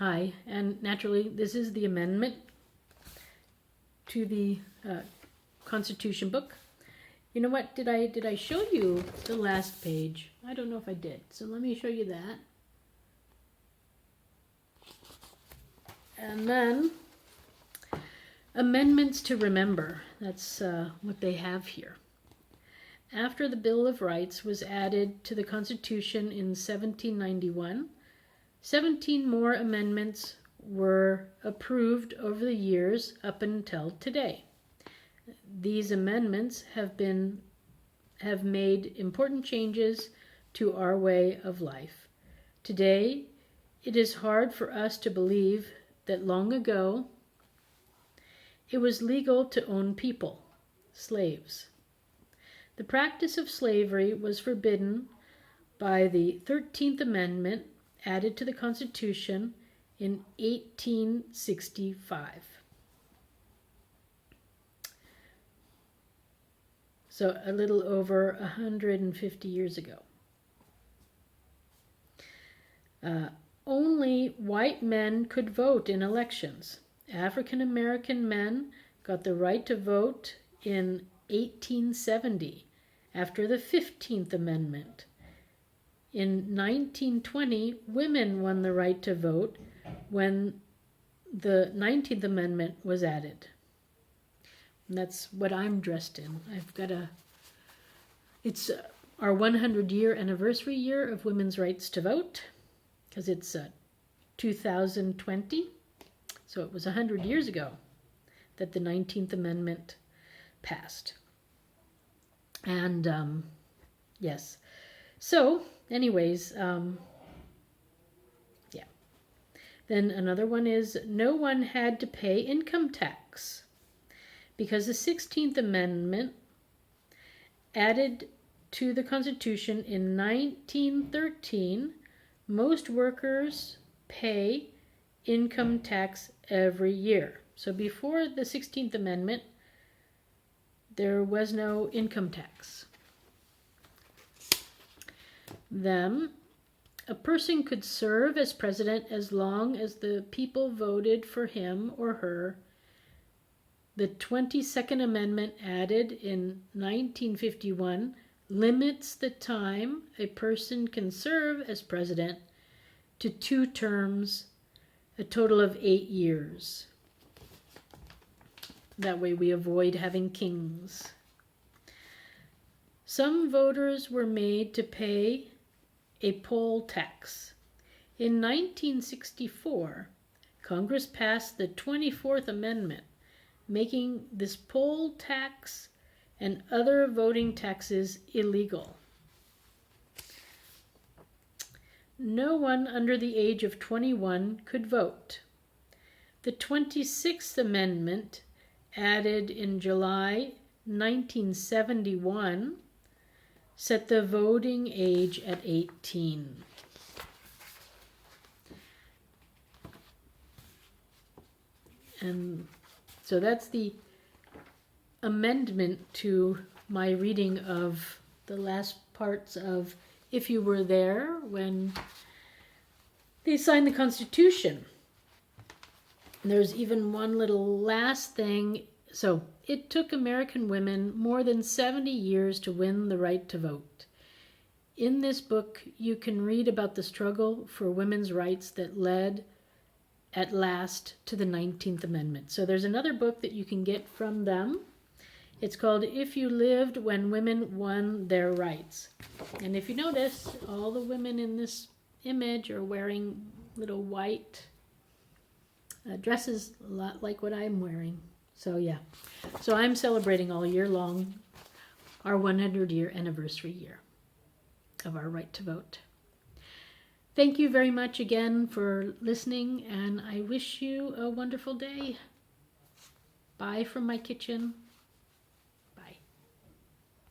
Hi, and naturally, this is the amendment to the Constitution book. You know what? Did I show you the last page? I don't know if I did. So let me show you that. And then amendments to remember. That's what they have here. After the Bill of Rights was added to the Constitution in 1791, 17 more amendments were approved over the years up until today. These amendments have made important changes to our way of life. Today, it is hard for us to believe that long ago it was legal to own people, slaves. The practice of slavery was forbidden by the 13th Amendment added to the Constitution in 1865. So a little over 150 years ago. Only white men could vote in elections. African American men got the right to vote in 1870 after the 15th Amendment. In 1920, women won the right to vote when the 19th Amendment was added. And that's what I'm dressed in. It's our 100-year anniversary year of women's rights to vote, because it's 2020. So it was 100 years ago that the 19th Amendment passed. And yes. So anyways, yeah. Then another one is no one had to pay income tax because the 16th Amendment added to the Constitution in 1913, most workers pay income tax every year. So before the 16th Amendment, there was no income tax. Then, a person could serve as president as long as the people voted for him or her. The 22nd Amendment, added in 1951, limits the time a person can serve as president to 2 terms, a total of 8 years. That way we avoid having kings. Some voters were made to pay a poll tax. In 1964, Congress passed the 24th Amendment, making this poll tax and other voting taxes illegal. No one under the age of 21 could vote. The 26th Amendment, added in July 1971, set the voting age at 18. And so that's the amendment to my reading of the last parts of If You Were There when they signed the Constitution. And there's even one little last thing. So it took American women more than 70 years to win the right to vote. In this book, you can read about the struggle for women's rights that led at last to the 19th Amendment. So there's another book that you can get from them. It's called If You Lived When Women Won Their Rights. And if you notice, all the women in this image are wearing little white dresses, a lot like what I'm wearing. So yeah. So I'm celebrating all year long our 100-year anniversary year of our right to vote. Thank you very much again for listening, and I wish you a wonderful day. Bye from my kitchen.